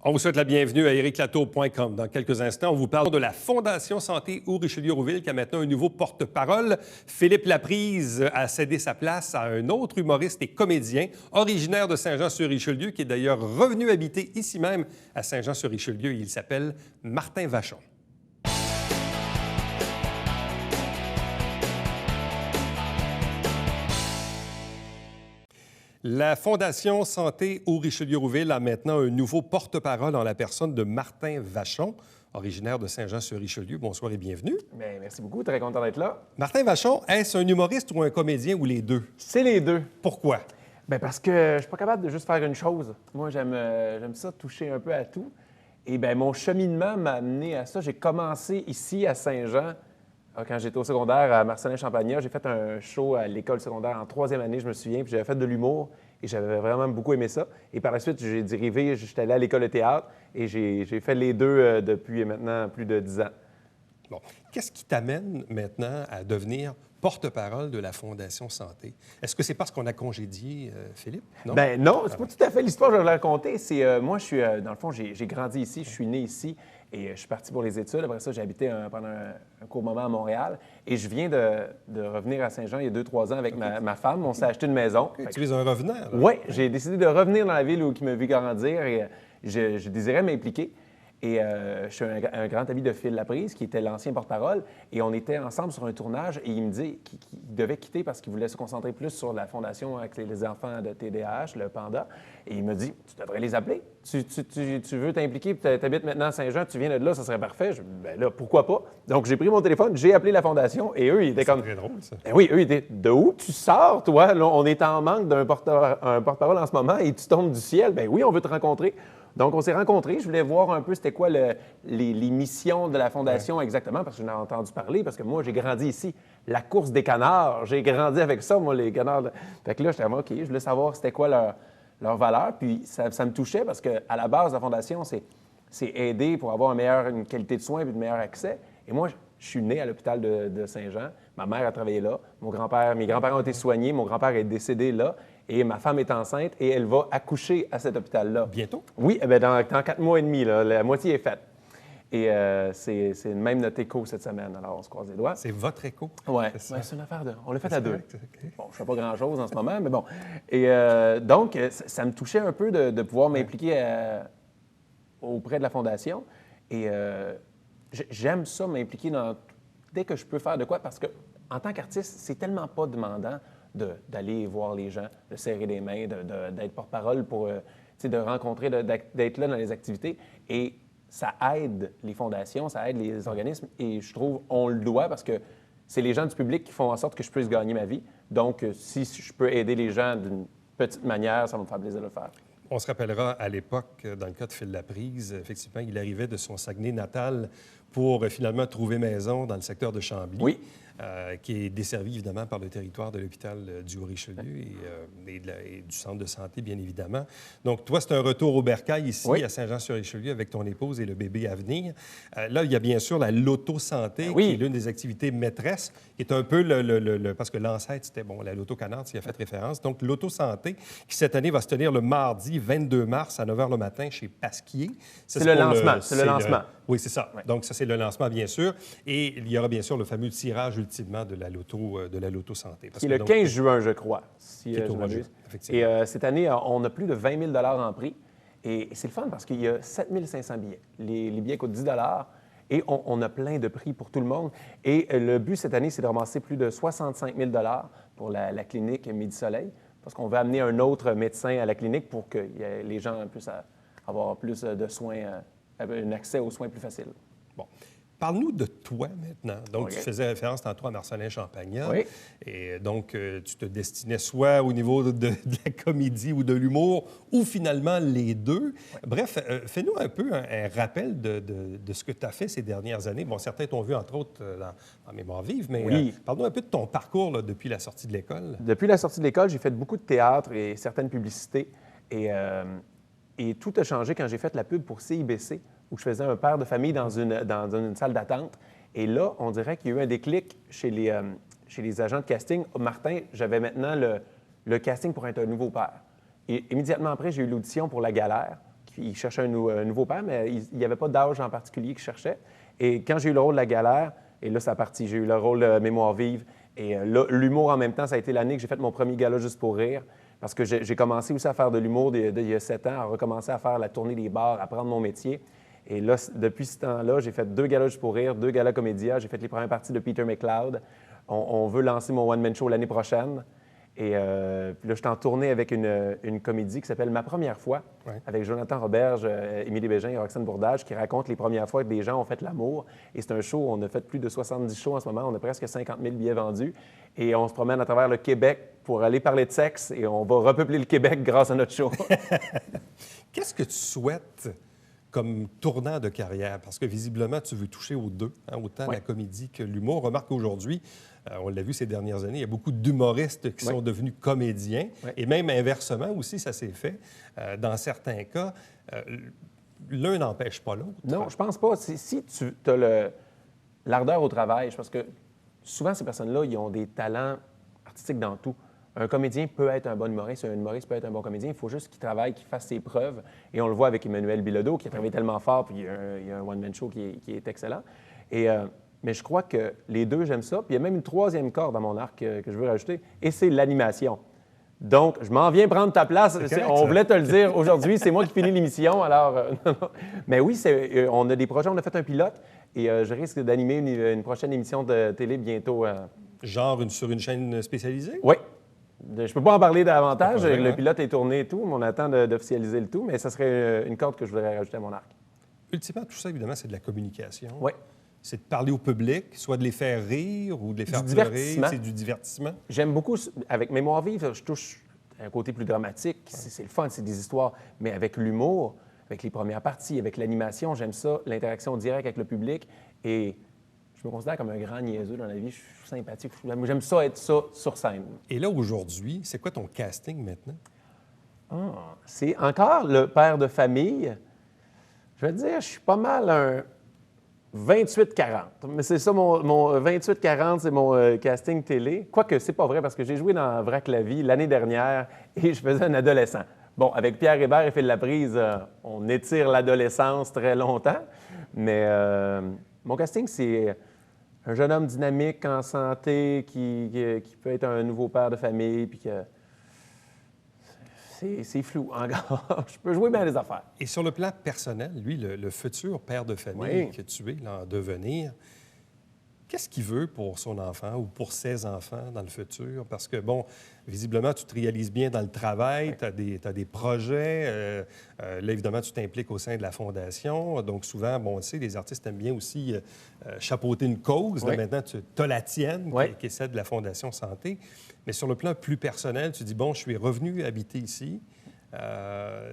On vous souhaite la bienvenue à ériclatour.com. Dans quelques instants, on vous parle de la Fondation Santé où Richelieu-Rouville qui a maintenant un nouveau porte-parole. Philippe Laprise a cédé sa place à un autre humoriste et comédien originaire de Saint-Jean-sur-Richelieu qui est d'ailleurs revenu habiter ici même à Saint-Jean-sur-Richelieu. Il s'appelle Martin Vachon. La Fondation Santé où Richelieu-Rouville a maintenant un nouveau porte-parole en la personne de Martin Vachon, originaire de Saint-Jean-sur-Richelieu. Bonsoir et bienvenue. Bien, merci beaucoup, très content d'être là. Martin Vachon, est-ce un humoriste ou un comédien ou les deux? C'est les deux. Pourquoi? Bien, parce que je suis pas capable de juste faire une chose. Moi, j'aime ça, toucher un peu à tout. Et bien, mon cheminement m'a amené à ça. J'ai commencé ici, à Saint-Jean, quand j'étais au secondaire à Marcelin-Champagnat. J'ai fait un show à l'école secondaire en troisième année, je me souviens, puis j'avais fait de l'humour et j'avais vraiment beaucoup aimé ça. Et par la suite, j'ai dérivé, j'étais allé à l'école de théâtre et j'ai fait les deux depuis maintenant plus de 10 ans. Bon. Qu'est-ce qui t'amène maintenant à devenir porte-parole de la Fondation Santé? Est-ce que c'est parce qu'on a congédié Philippe? Non? Bien non, c'est pas tout à fait l'histoire que je vais raconter. C'est moi, je suis, dans le fond, j'ai grandi ici, je suis né ici et je suis parti pour les études. Après ça, j'ai habité pendant un court moment à Montréal et je viens de revenir à Saint-Jean il y a 2-3 ans avec ma femme. On s'est acheté une maison. Okay. Tu es un revenant? Oui, j'ai décidé de revenir dans la ville où qui me vit grandir et je désirais m'impliquer. Et je suis un grand ami de Phil Laprise, qui était l'ancien porte-parole, et on était ensemble sur un tournage, et il me dit qu'il devait quitter parce qu'il voulait se concentrer plus sur la fondation avec les enfants de TDAH, le Panda. Et il me dit, tu devrais les appeler. Tu veux t'impliquer, tu habites maintenant à Saint-Jean, tu viens de là, ça serait parfait. Bien là, pourquoi pas? Donc, j'ai pris mon téléphone, j'ai appelé la fondation, et eux, ils étaient comme... C'est très drôle, ça. Ben oui, eux, ils étaient, de où tu sors, toi? Là, on est en manque d'un porte-parole en ce moment, et tu tombes du ciel. Ben oui, on veut te rencontrer. Donc, on s'est rencontrés. Je voulais voir un peu c'était quoi les missions de la Fondation exactement, parce que j'en ai entendu parler, parce que moi, j'ai grandi ici. La course des canards, j'ai grandi avec ça, moi, les canards. Fait que là, j'étais OK, je voulais savoir c'était quoi leur valeur. Puis ça me touchait parce qu'à la base, la Fondation, c'est aider pour avoir une qualité de soins et de meilleur accès. Et moi, je suis né à l'hôpital de Saint-Jean. Ma mère a travaillé là. Mes grands-parents ont été soignés. Mon grand-père est décédé là. Et ma femme est enceinte et elle va accoucher à cet hôpital-là. Bientôt? Oui, bien, dans 4 mois et demi, là, la moitié est faite. Et c'est même notre écho cette semaine. Alors, on se croise les doigts. C'est votre écho? Oui, c'est une affaire de... On l'a fait à deux. Okay. Bon, je ne fais pas grand-chose en ce moment, mais bon. Et donc, ça me touchait un peu de pouvoir m'impliquer auprès de la Fondation. Et j'aime ça, m'impliquer dès que je peux faire de quoi, parce que en tant qu'artiste, c'est tellement pas demandant d'aller voir les gens, de serrer les mains, d'être porte-parole pour, de rencontrer, d'être là dans les activités. Et ça aide les fondations, ça aide les organismes. Et je trouve on le doit parce que c'est les gens du public qui font en sorte que je puisse gagner ma vie. Donc, si je peux aider les gens d'une petite manière, ça va me faire plaisir de le faire. On se rappellera à l'époque, dans le cas de Phil Laprise, effectivement, il arrivait de son Saguenay natal pour finalement trouver maison dans le secteur de Chambly. Oui. Qui est desservi évidemment par le territoire de l'hôpital du Haut-Richelieu et du centre de santé, bien évidemment. Donc, toi, c'est un retour au bercail ici, à Saint-Jean-sur-Richelieu, avec ton épouse et le bébé à venir. Là, il y a bien sûr la Loto-Santé, qui est l'une des activités maîtresses, qui est un peu parce que l'ancêtre, c'était, la Loto-Canard, tu y as fait référence. Donc, Loto-Santé, qui cette année va se tenir le mardi 22 mars à 9 h le matin chez Pasquier. C'est le lancement. Oui, c'est ça. Ouais. Donc, ça, c'est le lancement, bien sûr. Et il y aura bien sûr le fameux tirage ultimement de la Loto-Santé. Qui est le 15 juin, je crois. Qui est au mois de juin, effectivement. Et cette année, on a plus de 20 000 en prix. Et c'est le fun parce qu'il y a 7 500 billets. Les billets coûtent 10 et on a plein de prix pour tout le monde. Et le but cette année, c'est de ramasser plus de 65 000 pour la clinique Midi-Soleil, parce qu'on veut amener un autre médecin à la clinique pour que les gens puissent avoir plus de soins, un accès aux soins plus facile. Bon. Parle-nous de toi maintenant. Donc, tu faisais référence tantôt à Marcelin-Champagnat. Oui. Et donc, tu te destinais soit au niveau de la comédie ou de l'humour, ou finalement les deux. Oui. Bref, fais-nous un peu un rappel de ce que tu as fait ces dernières années. Bon, certains t'ont vu, entre autres, dans Mémoire vive, mais parle-nous un peu de ton parcours là, depuis la sortie de l'école. Depuis la sortie de l'école, j'ai fait beaucoup de théâtre et certaines publicités. Et tout a changé quand j'ai fait la pub pour CIBC, où je faisais un père de famille dans une salle d'attente. Et là, on dirait qu'il y a eu un déclic chez les agents de casting. Martin, j'avais maintenant le casting pour être un nouveau père. Et immédiatement après, j'ai eu l'audition pour La Galère, qu'il cherchait un nouveau père, mais il n'y avait pas d'âge en particulier qu'il cherchait. Et quand j'ai eu le rôle de La Galère, et là, ça a parti. J'ai eu le rôle de Mémoire vive. Et là, l'humour en même temps, ça a été l'année que j'ai fait mon premier gala juste pour rire. Parce que j'ai commencé aussi à faire de l'humour il y a 7 ans, à recommencer à faire la tournée des bars, à apprendre mon métier. Et là, depuis ce temps-là, j'ai fait 2 galas juste pour rire, 2 galas comédia. J'ai fait les premières parties de Peter McLeod. On veut lancer mon one-man show l'année prochaine. Et puis là, je suis en tournée avec une comédie qui s'appelle Ma première fois, avec Jonathan Roberge, Émilie Bégin et Roxane Bourdage, qui raconte les premières fois que des gens ont fait l'amour. Et c'est un show, on a fait plus de 70 shows en ce moment, on a presque 50 000 billets vendus. Et on se promène à travers le Québec pour aller parler de sexe et on va repeupler le Québec grâce à notre show. Qu'est-ce que tu souhaites comme tournant de carrière? Parce que visiblement, tu veux toucher aux deux, hein, autant la comédie que l'humour. Remarque qu'aujourd'hui, on l'a vu ces dernières années, il y a beaucoup d'humoristes qui sont devenus comédiens. Et même inversement aussi, ça s'est fait. Dans certains cas, l'un n'empêche pas l'autre. Non, je pense pas. Si tu as l'ardeur au travail, parce que souvent, ces personnes-là, ils ont des talents artistiques dans tout. Un comédien peut être un bon humoriste, un humoriste peut être un bon comédien. Il faut juste qu'il travaille, qu'il fasse ses preuves. Et on le voit avec Emmanuel Bilodeau, qui a travaillé tellement fort, puis il y a un one-man show qui est excellent. Mais je crois que les deux, j'aime ça. Puis il y a même une troisième corde dans mon arc que je veux rajouter, et c'est l'animation. Donc, je m'en viens prendre ta place. On voulait te le dire aujourd'hui. C'est moi qui finis l'émission. Alors, mais oui, on a des projets. On a fait un pilote et je risque d'animer une prochaine émission de télé bientôt. Genre sur une chaîne spécialisée? Oui. Je ne peux pas en parler davantage. Le pilote est tourné et tout, mais on attend d'officialiser le tout. Mais ça serait une corde que je voudrais rajouter à mon arc. Ultimement, tout ça, évidemment, c'est de la communication. Oui. C'est de parler au public, soit de les faire rire ou de les faire pleurer. C'est du divertissement. J'aime beaucoup, avec Mémoire vive, je touche un côté plus dramatique. C'est le fun, c'est des histoires. Mais avec l'humour, avec les premières parties, avec l'animation, j'aime ça, l'interaction directe avec le public. Et je me considère comme un grand niaiseux dans la vie. Je suis sympathique. J'aime ça être ça sur scène. Et là, aujourd'hui, c'est quoi ton casting maintenant? C'est encore le père de famille. Je vais te dire, je suis pas mal un 28-40. Mais c'est ça, mon 28-40, c'est mon casting télé. Quoique, c'est pas vrai, parce que j'ai joué dans Vrac la vie l'année dernière et je faisais un adolescent. Bon, avec Pierre Hébert et Phil Laprise, on étire l'adolescence très longtemps. Mais mon casting, c'est un jeune homme dynamique, en santé, qui peut être un nouveau père de famille, puis que c'est flou encore. Je peux jouer bien les affaires. Et sur le plan personnel, lui, le futur père de famille que tu es, là, en devenir, qu'est-ce qu'il veut pour son enfant ou pour ses enfants dans le futur? Parce que, bon, visiblement, tu te réalises bien dans le travail, tu as des projets. Là, évidemment, tu t'impliques au sein de la Fondation. Donc, souvent, bon, on le sait, les artistes aiment bien aussi chapeauter une cause. Là, maintenant, tu as la tienne, qui est celle de la Fondation Santé. Mais sur le plan plus personnel, tu dis, bon, je suis revenu habiter ici.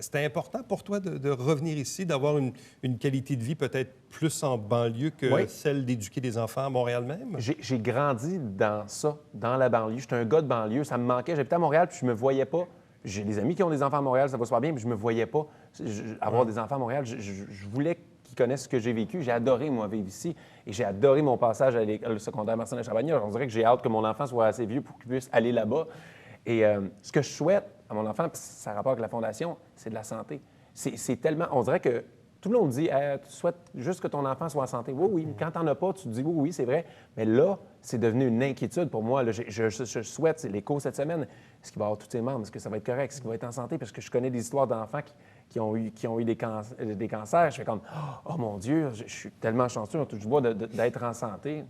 C'était important pour toi de revenir ici, d'avoir une qualité de vie peut-être plus en banlieue que celle d'éduquer des enfants à Montréal même? J'ai grandi dans ça, dans la banlieue. J'étais un gars de banlieue, ça me manquait. J'habitais à Montréal, puis je me voyais pas. J'ai des amis qui ont des enfants à Montréal, ça va super bien, mais je me voyais pas avoir des enfants à Montréal. Je voulais qu'ils connaissent ce que j'ai vécu. J'ai adoré, moi, vivre ici. Et j'ai adoré mon passage à l'école secondaire Marcelin-Champagnat. On dirait que j'ai hâte que mon enfant soit assez vieux pour qu'il puisse aller là-bas. Et ce que je souhaite à mon enfant, puis ça a rapport avec la Fondation, c'est de la santé. C'est tellement... On dirait que tout le monde dit tu souhaites juste que ton enfant soit en santé. Oui, oui. Quand t'en as pas, tu te dis oui, oui, c'est vrai. Mais là, c'est devenu une inquiétude pour moi. Là, je souhaite, c'est l'écho cette semaine, est-ce qu'il va avoir tous ses membres? Est-ce que ça va être correct? Est-ce qu'il va être en santé? Parce que je connais des histoires d'enfants qui ont eu des cancers. Je fais comme oh mon Dieu, je suis tellement chanceux, on touche du bois d'être en santé.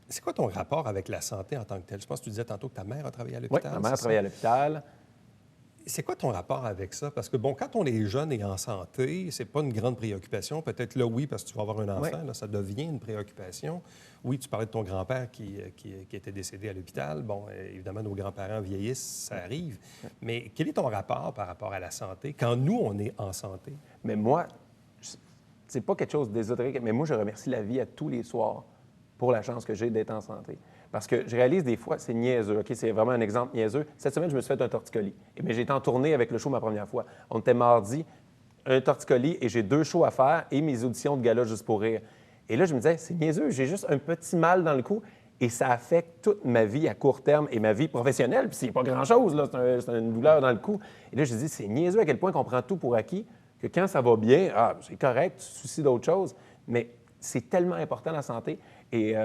C'est quoi ton rapport avec la santé en tant que tel? Je pense que tu disais tantôt que ta mère a travaillé à l'hôpital. Oui, ma mère a travaillé à l'hôpital. C'est quoi ton rapport avec ça? Parce que, bon, quand on est jeune et en santé, c'est pas une grande préoccupation. Peut-être là, oui, parce que tu vas avoir un enfant, là, ça devient une préoccupation. Oui, tu parlais de ton grand-père qui était décédé à l'hôpital. Bon, évidemment, nos grands-parents vieillissent, ça arrive. Mais quel est ton rapport par rapport à la santé quand nous, on est en santé? Mais moi, c'est pas quelque chose d'ésotérique, mais moi, je remercie la vie à tous les soirs pour la chance que j'ai d'être en santé. Parce que je réalise des fois, c'est niaiseux, OK? C'est vraiment un exemple niaiseux. Cette semaine, je me suis fait un torticolis. Mais j'ai été en tournée avec le show ma première fois. On était mardi, un torticolis, et j'ai 2 shows à faire et mes auditions de gala juste pour rire. Et là, je me disais, c'est niaiseux, j'ai juste un petit mal dans le cou et ça affecte toute ma vie à court terme et ma vie professionnelle. Puis c'est pas grand-chose, là, c'est une douleur dans le cou. Et là, je me dis, c'est niaiseux à quel point qu'on prend tout pour acquis, que quand ça va bien, c'est correct, tu te soucies d'autres choses, mais c'est tellement important la santé. Et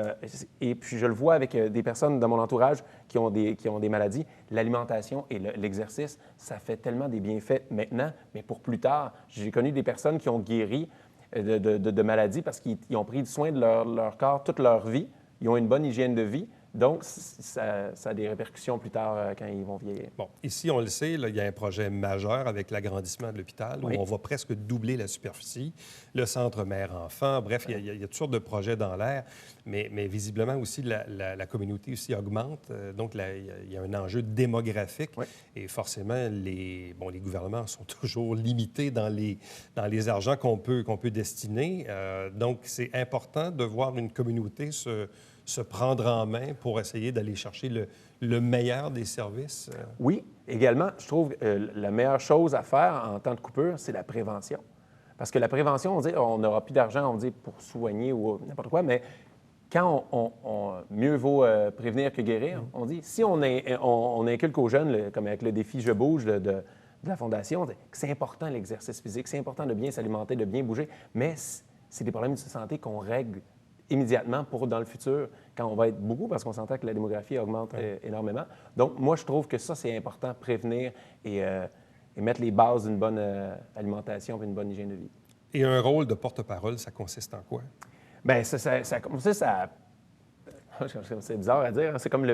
puis, je le vois avec des personnes dans mon entourage qui ont des maladies. L'alimentation et l'exercice, ça fait tellement des bienfaits maintenant, mais pour plus tard. J'ai connu des personnes qui ont guéri de maladies parce qu'ils ont pris soin de leur corps toute leur vie. Ils ont une bonne hygiène de vie. Donc, ça a des répercussions plus tard quand ils vont vieillir. Bon, ici, on le sait, là, il y a un projet majeur avec l'agrandissement de l'hôpital où on va presque doubler la superficie, le centre mère-enfant, bref, il y a toutes sortes de projets dans l'air, mais visiblement aussi, la communauté aussi augmente. Donc, il y a un enjeu démographique et forcément, les gouvernements sont toujours limités dans les argents qu'on peut destiner. Donc, c'est important de voir une communauté se prendre en main pour essayer d'aller chercher le meilleur des services? Oui, également, je trouve que la meilleure chose à faire en temps de coupure, c'est la prévention. Parce que la prévention, on dit on n'aura plus d'argent, on dit pour soigner ou n'importe quoi, mais quand mieux vaut prévenir que guérir, on dit si on inculque aux jeunes, comme avec le défi Je bouge de la Fondation, que c'est important l'exercice physique, c'est important de bien s'alimenter, de bien bouger, mais c'est des problèmes de santé qu'on règle immédiatement pour dans le futur, quand on va être beaucoup, parce qu'on s'entend que la démographie augmente énormément. Donc, moi, je trouve que ça, c'est important, prévenir et mettre les bases d'une bonne alimentation et une bonne hygiène de vie. Et un rôle de porte-parole, ça consiste en quoi? Bien, ça consiste à... C'est bizarre à dire, hein? C'est comme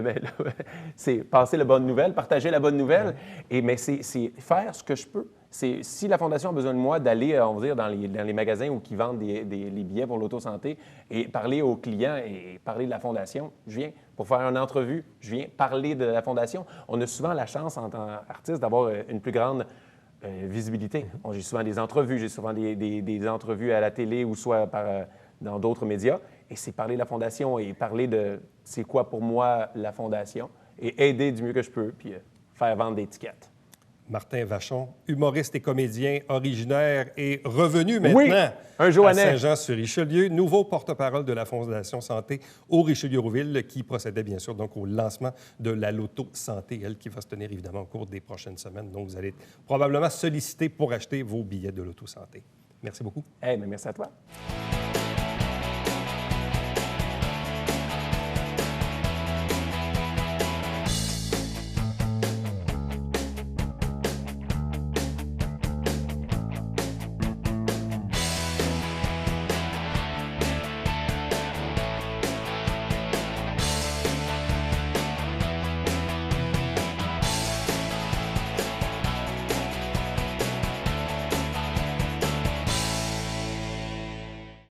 c'est passer la bonne nouvelle, partager la bonne nouvelle, mais c'est faire ce que je peux. Si la Fondation a besoin de moi d'aller, on va dire, dans les magasins où qui vendent les billets pour l'auto-santé et parler aux clients et parler de la Fondation, je viens. Pour faire une entrevue, je viens parler de la Fondation. On a souvent la chance, en tant qu'artiste, d'avoir une plus grande visibilité. J'ai souvent des entrevues, j'ai souvent des entrevues à la télé ou soit dans d'autres médias. Et c'est parler de la Fondation et parler de c'est quoi pour moi la Fondation et aider du mieux que je peux, puis faire vendre des tickets. Martin Vachon, humoriste et comédien originaire et revenu maintenant un Joannais. À Saint-Jean-sur-Richelieu, nouveau porte-parole de la Fondation Santé au Richelieu-Rouville, qui procédait bien sûr donc au lancement de la Loto Santé, elle qui va se tenir évidemment au cours des prochaines semaines. Donc, vous allez probablement solliciter pour acheter vos billets de Loto Santé. Merci beaucoup. Merci à toi.